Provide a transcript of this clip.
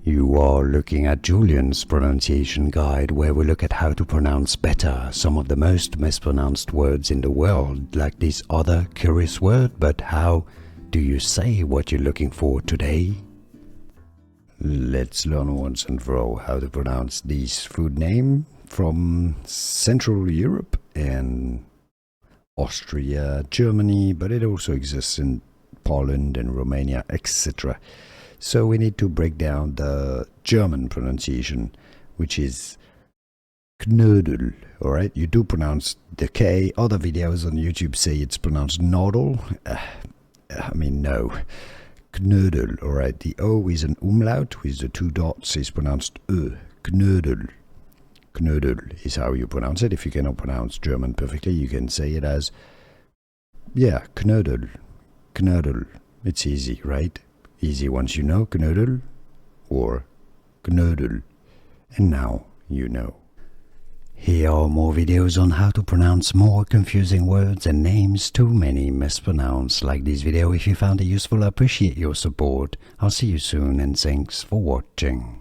You are looking at Julian's pronunciation guide, where we look at how to pronounce better some of the most mispronounced words in the world, like this other curious word. But how do you say what you're looking for today? Let's learn once and for all how to pronounce this food name from Central Europe and Austria, Germany, but it also exists in Poland and Romania, etc. So we need to break down the German pronunciation, which is Knödel. Alright, you do pronounce the K. Other videos on YouTube say it's pronounced Knödel. No. Knödel. Alright, the O is an umlaut with the two dots, is pronounced Ö. Knödel. Knödel is how you pronounce it. If you cannot pronounce German perfectly, you can say it as, Knödel. Knödel. It's easy, right? Easy once you know Knödel or Knödel. And now you know. Here are more videos on how to pronounce more confusing words and names too many mispronounced. Like this video if you found it useful. I appreciate your support. I'll see you soon and thanks for watching.